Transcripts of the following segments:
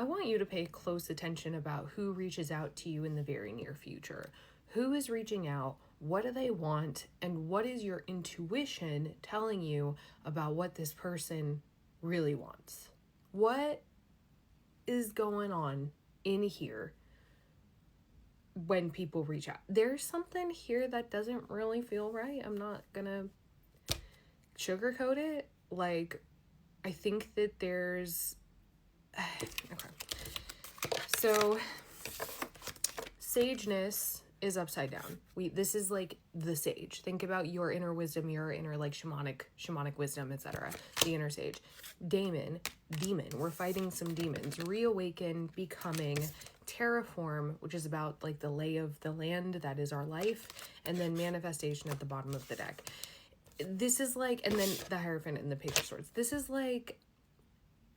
I want you to pay close attention about who reaches out to you in the very near future. Who is reaching out? What do they want? And what is your intuition telling you about what this person really wants? What is going on in here when people reach out? There's something here that doesn't really feel right. I'm not gonna sugarcoat it. Like, I think that there's okay. So sageness is upside down. This is like the sage. Think about your inner wisdom, your inner like shamanic wisdom, etc. The inner sage. Demon. We're fighting some demons. Reawaken, becoming, terraform, which is about like the lay of the land that is our life, and then manifestation at the bottom of the deck. This is like, and then the Hierophant and the Page of Swords. This is like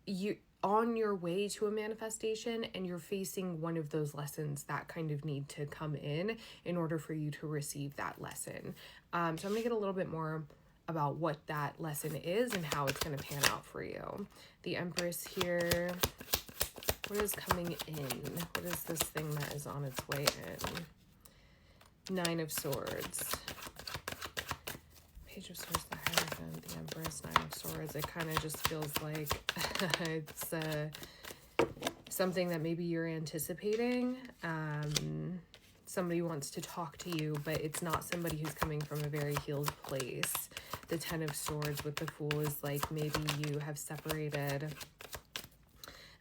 you on your way to a manifestation, and you're facing one of those lessons that kind of need to come in order for you to receive that lesson. So I'm gonna get a little bit more about what that lesson is and how it's gonna pan out for you. The Empress here. What is coming in? What is this thing that is on its way in? Nine of Swords. Page of Swords, the Hierophant, the Empress, Nine of Swords. It kind of just feels like it's something that maybe you're anticipating. Somebody wants to talk to you, but it's not somebody who's coming from a very healed place. The Ten of Swords with the Fool is like maybe you have separated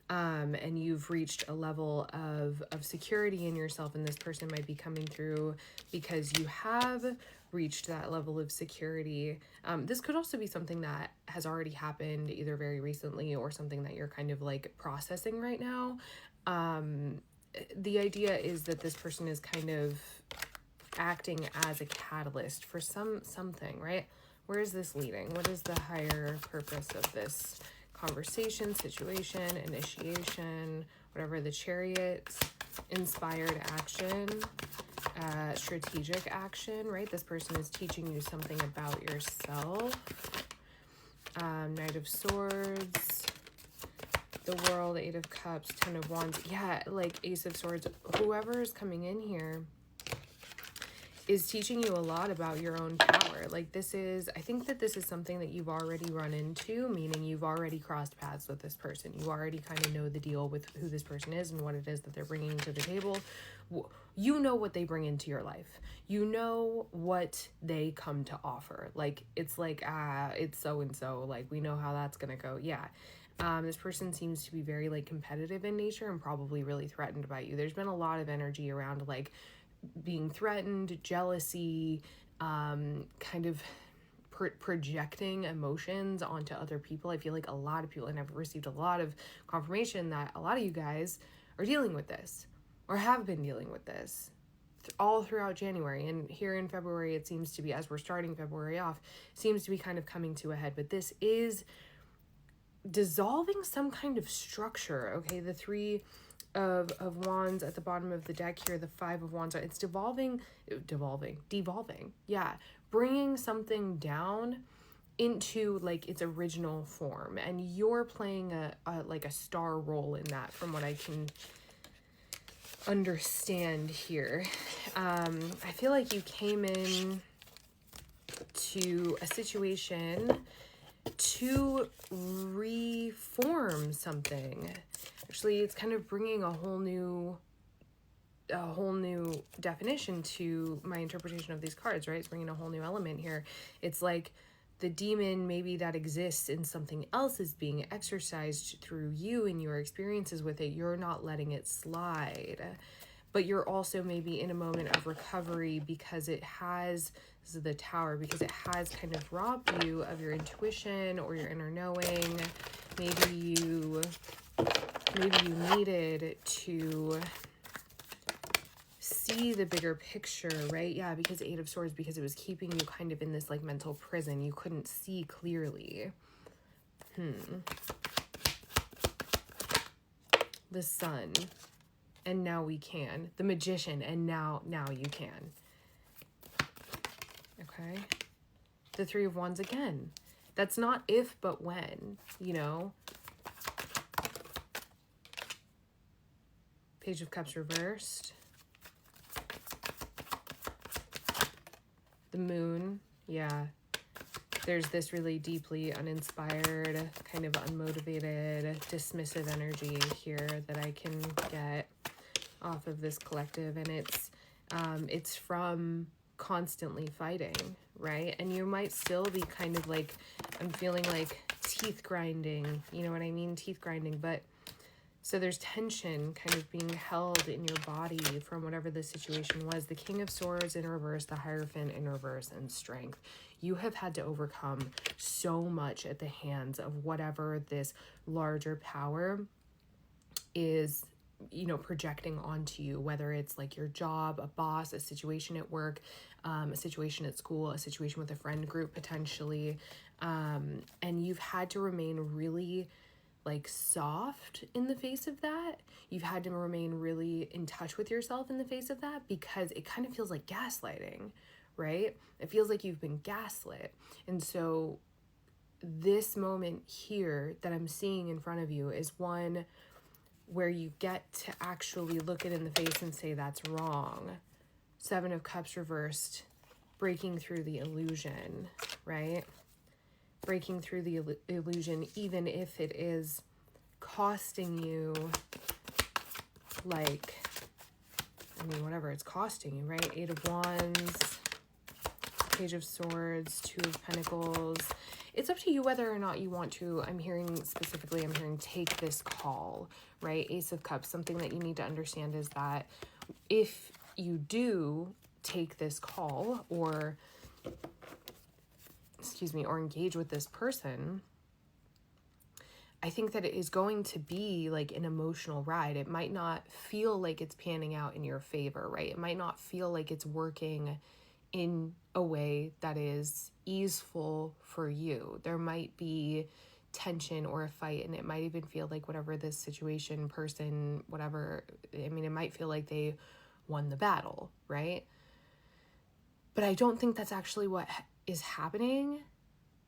and you've reached a level of security in yourself, and this person might be coming through because you have reached that level of security. This could also be something that has already happened either very recently or something that you're kind of like processing right now. The idea is that this person is kind of acting as a catalyst for something, right? Where is this leading? What is the higher purpose of this conversation, situation, initiation, whatever? The Chariot, inspired action, strategic action, right? This person is teaching you something about yourself. Knight of Swords, the World, Eight of Cups, Ten of Wands. Yeah, like Ace of Swords. Whoever is coming in here is teaching you a lot about your own power. Like this is, I think that this is something that you've already run into, meaning you've already crossed paths with this person. You already kind of know the deal with who this person is and what it is that they're bringing to the table. You know what they bring into your life. You know what they come to offer. Like, it's like, it's so-and-so. Like, we know how that's going to go. Yeah. This person seems to be very like competitive in nature and probably really threatened by you. There's been a lot of energy around like being threatened, jealousy, kind of projecting emotions onto other people. I feel like a lot of people, and I've received a lot of confirmation that a lot of you guys are dealing with this or have been dealing with this all throughout January. And here in February, it seems to be, as we're starting February off, seems to be kind of coming to a head. But this is dissolving some kind of structure, okay? The Three of Wands at the bottom of the deck here, the Five of Wands, it's devolving, yeah, bringing something down into like its original form, and you're playing a star role in that, from what I can understand here. I feel like you came in to a situation to reform something. Actually, it's kind of bringing a whole new definition to my interpretation of these cards, right? It's bringing a whole new element here. It's like the demon maybe that exists in something else is being exercised through you and your experiences with it. You're not letting it slide, but you're also maybe in a moment of recovery because it has, this is the Tower, because it has kind of robbed you of your intuition or your inner knowing. Maybe you needed to see the bigger picture, right? Yeah, because Eight of Swords, because it was keeping you kind of in this like mental prison. You couldn't see clearly. The Sun, and now we can. The Magician, and now you can. Okay. The Three of Wands again. That's not if, but when, you know? Page of Cups reversed. The Moon, yeah. There's this really deeply uninspired, kind of unmotivated, dismissive energy here that I can get off of this collective, and it's from constantly fighting, right? And you might still be kind of like, I'm feeling like teeth grinding, you know what I mean? Teeth grinding, but so there's tension kind of being held in your body from whatever the situation was. The King of Swords in reverse, the Hierophant in reverse, and Strength. You have had to overcome so much at the hands of whatever this larger power is, you know, projecting onto you, whether it's like your job, a boss, a situation at work, a situation at school, a situation with a friend group potentially. And you've had to remain really like soft in the face of that. You've had to remain really in touch with yourself in the face of that, because it kind of feels like gaslighting, right? It feels like you've been gaslit. And so this moment here that I'm seeing in front of you is one where you get to actually look it in the face and say, that's wrong. Seven of Cups reversed, breaking through the illusion, right? Breaking through the illusion, even if it is costing you, like, I mean, whatever it's costing you, right? Eight of Wands, Page of Swords, Two of Pentacles. It's up to you whether or not you want to. I'm hearing take this call, right? Ace of Cups. Something that you need to understand is that if you do take this call or engage with this person, I think that it is going to be like an emotional ride. It might not feel like it's panning out in your favor, right? It might not feel like it's working in a way that is easeful for you. There might be tension or a fight, and it might even feel like whatever this situation, person, whatever, I mean, it might feel like they won the battle, right? But I don't think that's actually what is happening.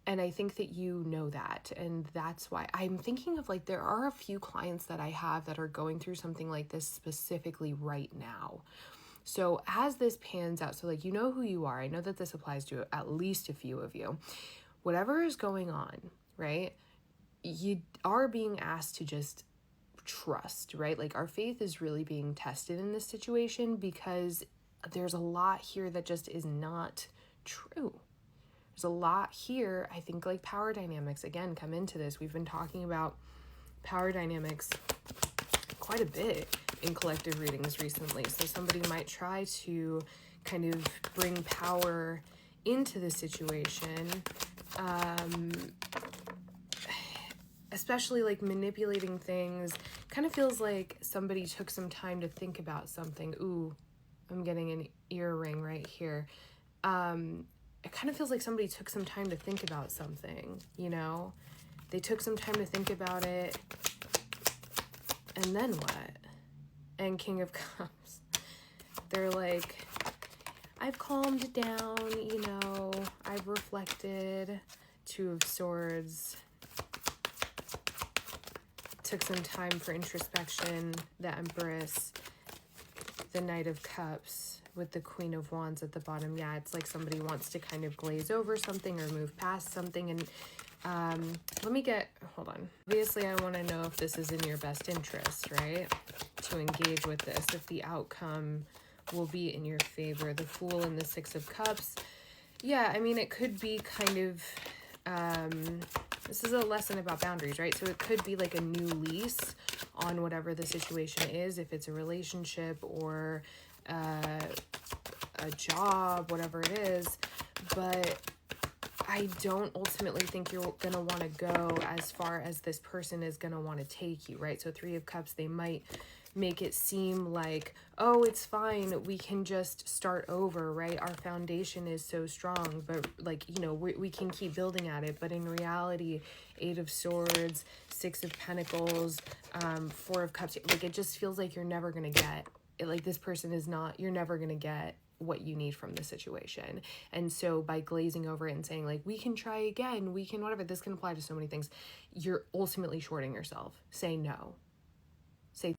And I think that you know that. And that's why I'm thinking of like, there are a few clients that I have that are going through something like this specifically right now. So as this pans out, so like, you know who you are. I know that this applies to at least a few of you. Whatever is going on, right? You are being asked to just trust, right? Like our faith is really being tested in this situation because there's a lot here that just is not true. There's a lot here. I think like power dynamics, again, come into this. We've been talking about power dynamics quite a bit in collective readings recently. So somebody might try to kind of bring power into the situation, especially like manipulating things. Kind of feels like somebody took some time to think about something. Ooh, I'm getting an earring right here. It kind of feels like somebody took some time to think about something, you know? They took some time to think about it, and then what? And King of Cups. They're like, I've calmed down, you know, I've reflected. Two of Swords. Took some time for introspection. The Empress. The Knight of Cups with the Queen of Wands at the bottom. Yeah, it's like somebody wants to kind of glaze over something or move past something. And hold on. Obviously, I want to know if this is in your best interest, right? To engage with this, if the outcome will be in your favor. The Fool and the Six of Cups. Yeah, I mean, it could be kind of, this is a lesson about boundaries, right? So it could be like a new lease on whatever the situation is, if it's a relationship or a job, whatever it is. But I don't ultimately think you're going to want to go as far as this person is going to want to take you, right? So Three of Cups, they might make it seem like, oh, it's fine, we can just start over, right? Our foundation is so strong, but like, you know, we can keep building at it. But in reality, Eight of Swords, Six of Pentacles, Four of Cups, like it just feels like you're never going to get it. Like this person is not, you're never going to get what you need from the situation. And so by glazing over it and saying like, we can try again, we can whatever, this can apply to so many things, you're ultimately shorting yourself. Say no.